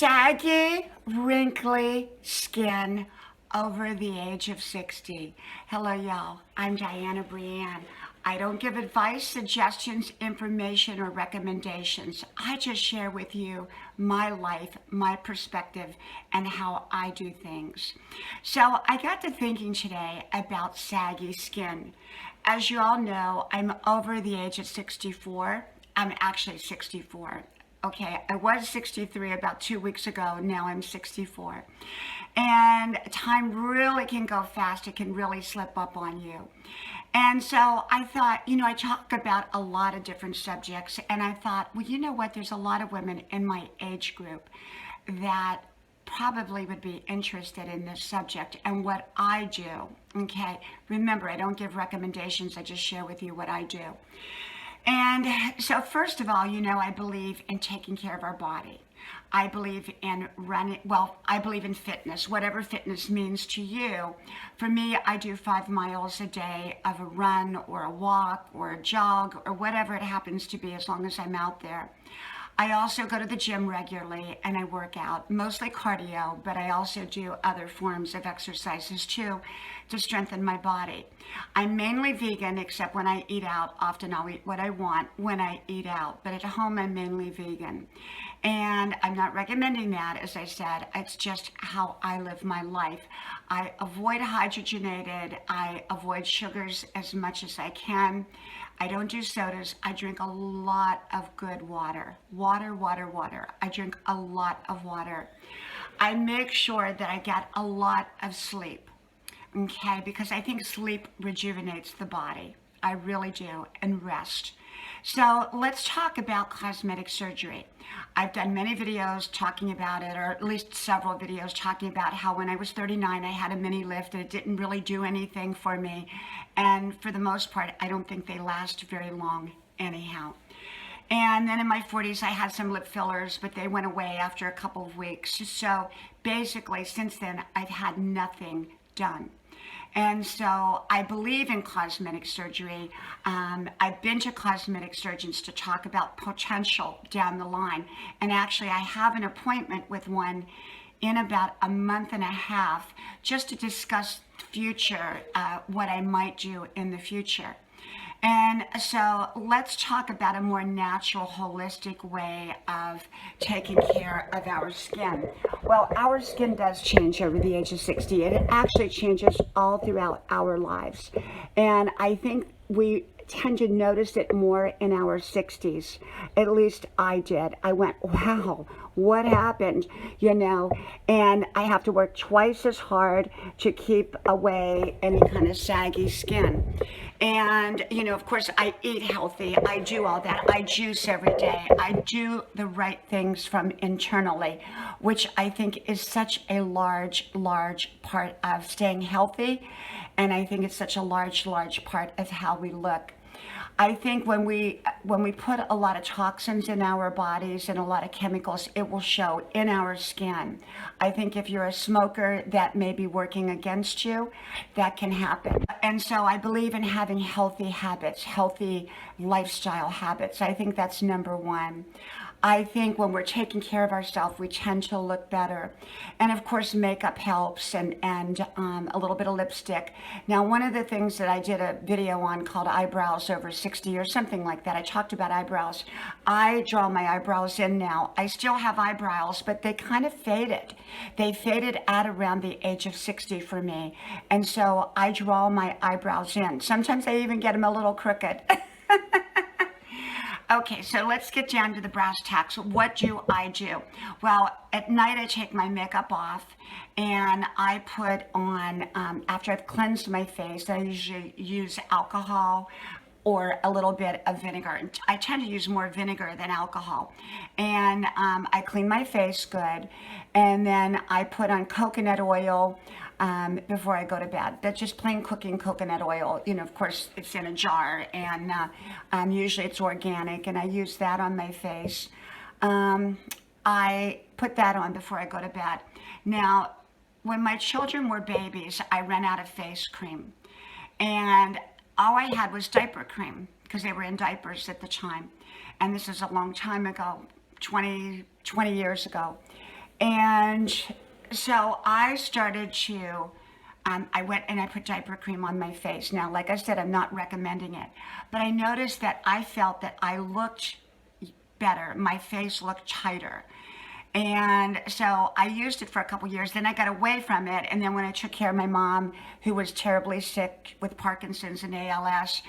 Saggy, wrinkly skin over the age of 60. Hello, y'all. I'm Dianna Brianne. I don't give advice, suggestions, information, or recommendations. I just share with you my life, my perspective, and how I do things. So I got to thinking today about saggy skin. As you all know, I'm over the age of 64. I'm actually 64. Okay, I was 63 about 2 weeks ago. Now I'm 64. And time really can go fast. It can really slip up on you. And so I thought, I talk about a lot of different subjects. And I thought, well, you know what? There's a lot of women in my age group that probably would be interested in this subject and what I do. Okay, remember, I don't give recommendations. I just share with you what I do. And so first of all, I believe in taking care of our body. I believe in running, I believe in fitness, whatever fitness means to you. For me, I do 5 miles a day of a run or a walk or a jog or whatever it happens to be, as long as I'm out there. I also go to the gym regularly and I work out, mostly cardio, but I also do other forms of exercises too to strengthen my body. I'm mainly vegan, except when I eat out. Often I'll eat what I want when I eat out, but at home I'm mainly vegan. And I'm not recommending that, as I said. It's just how I live my life. I avoid hydrogenated. I avoid sugars as much as I can. I don't do sodas. I drink a lot of good water. Water, water, water. I drink a lot of water. I make sure that I get a lot of sleep, okay? Because I think sleep rejuvenates the body. I really do, and rest. So let's talk about cosmetic surgery. I've done many videos talking about it, or at least several videos talking about how when I was 39, I had a mini lift and it didn't really do anything for me. And for the most part, I don't think they last very long anyhow. And then in my 40s, I had some lip fillers, but they went away after a couple of weeks. So basically, since then, I've had nothing done. And so I believe in cosmetic surgery. I've been to cosmetic surgeons to talk about potential down the line. And actually, I have an appointment with one in about a month and a half just to discuss future, what I might do in the future. And so let's talk about a more natural, holistic way of taking care of our skin. Well, our skin does change over the age of 60. It actually changes all throughout our lives. And I think we tend to notice it more in our 60s. At least I did. I went, wow, what happened? And I have to work twice as hard to keep away any kind of saggy skin. And, of course, I eat healthy. I do all that. I juice every day. I do the right things from internally, which I think is such a large, large part of staying healthy. And I think it's such a large, large part of how we look. I think when we put a lot of toxins in our bodies and a lot of chemicals, it will show in our skin. I think if you're a smoker, that may be working against you. That can happen. And so I believe in having healthy habits, healthy lifestyle habits. I think that's number one. I think when we're taking care of ourselves, we tend to look better. And of course, makeup helps, and a little bit of lipstick. Now, one of the things that I did a video on called Eyebrows Over 60 or something like that, I talked about eyebrows. I draw my eyebrows in now. I still have eyebrows, but they kind of faded. They faded at around the age of 60 for me. And so I draw my eyebrows in. Sometimes I even get them a little crooked. Okay, so let's get down to the brass tacks. What do I do? Well, at night I take my makeup off and I put on, after I've cleansed my face, I usually use alcohol or a little bit of vinegar. I tend to use more vinegar than alcohol. And I clean my face good. And then I put on coconut oil before I go to bed. That's just plain cooking coconut oil. Of course, it's in a jar, and usually it's organic, and I use that on my face. I put that on before I go to bed. Now, when my children were babies, I ran out of face cream. And all I had was diaper cream, because they were in diapers at the time. And this is a long time ago, 20 years ago. And so I started to, I went and I put diaper cream on my face. Now, like I said, I'm not recommending it, but I noticed that I felt that I looked better. My face looked tighter. And so I used it for a couple years. Then I got away from it. And then when I took care of my mom, who was terribly sick with Parkinson's and ALS,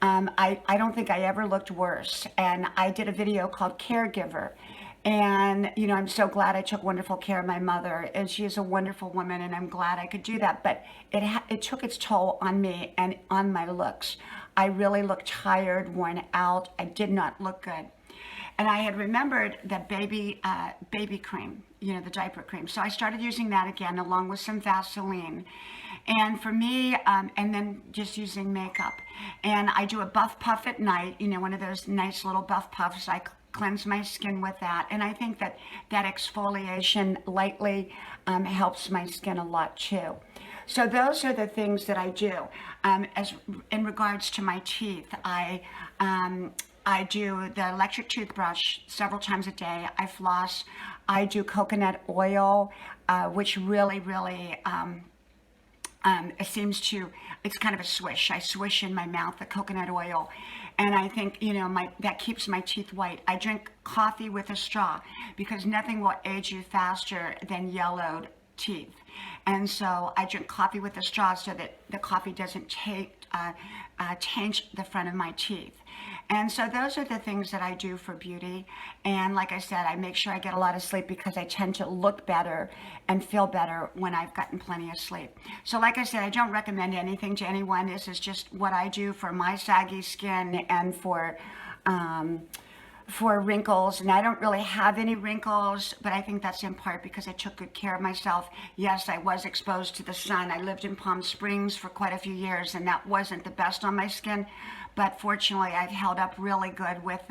I don't think I ever looked worse. And I did a video called Caregiver. And, you know, I'm so glad I took wonderful care of my mother. And she is a wonderful woman, and I'm glad I could do that. But it took its toll on me and on my looks. I really looked tired, worn out. I did not look good. And I had remembered the baby cream, you know, the diaper cream. So I started using that again, along with some Vaseline. And for me, and then just using makeup. And I do a buff puff at night, you know, one of those nice little buff puffs. I cleanse my skin with that. And I think that that exfoliation lightly helps my skin a lot too. So those are the things that I do. As in regards to my teeth, I do the electric toothbrush several times a day. I floss. I do coconut oil, which really, it seems to, it's kind of a swish. I swish in my mouth the coconut oil. And I think, you know, that keeps my teeth white. I drink coffee with a straw because nothing will age you faster than yellowed teeth. And so I drink coffee with a straw so that the coffee doesn't taint the front of my teeth. And so those are the things that I do for beauty. And like I said, I make sure I get a lot of sleep because I tend to look better and feel better when I've gotten plenty of sleep. So like I said, I don't recommend anything to anyone. This is just what I do for my saggy skin and for wrinkles. And I don't really have any wrinkles, but I think that's in part because I took good care of myself. Yes, I was exposed to the sun. I lived in Palm Springs for quite a few years, and that wasn't the best on my skin. But fortunately, I've held up really good with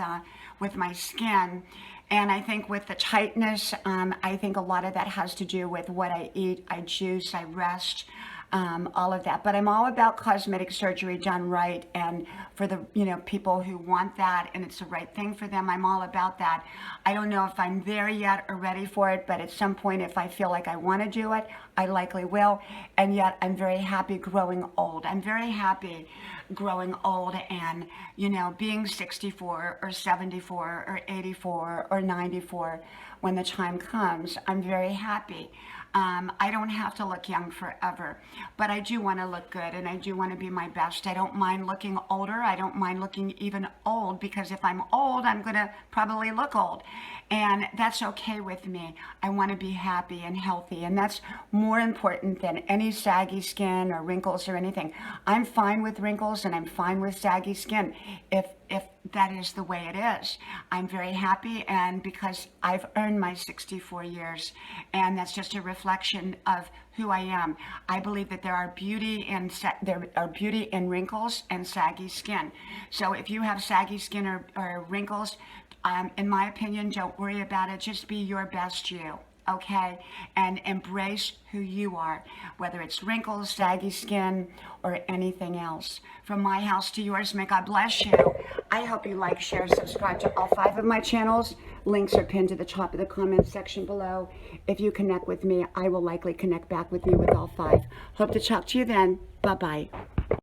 my skin. And I think with the tightness, I think a lot of that has to do with what I eat. I juice, I rest, all of that. But I'm all about cosmetic surgery done right, and for the people who want that and it's the right thing for them, I'm all about that. I don't know if I'm there yet or ready for it, but at some point, if I feel like I want to do it, I likely will. And yet I'm very happy growing old. I'm very happy growing old and, being 64 or 74 or 84 or 94 when the time comes. I'm very happy. I don't have to look young forever, but I do want to look good and I do want to be my best. I don't mind looking older. I don't mind looking even old, because if I'm old, I'm going to probably look old. And that's okay with me. I want to be happy and healthy, and that's more important than any saggy skin or wrinkles or anything. I'm fine with wrinkles and I'm fine with saggy skin if that is the way it is. I'm very happy, and because I've earned my 64 years, and that's just a reflection of who I am. I believe that there are beauty in wrinkles and saggy skin. So if you have saggy skin or wrinkles, in my opinion, don't worry about it. Just be your best you. Okay, and embrace who you are, whether it's wrinkles, saggy skin, or anything else. From my house to yours, may God bless you. I hope you like, share, subscribe to all 5 of my channels. Links are pinned to the top of the comment section below. If you connect with me, I will likely connect back with you with all 5. Hope to talk to you then. Bye-bye.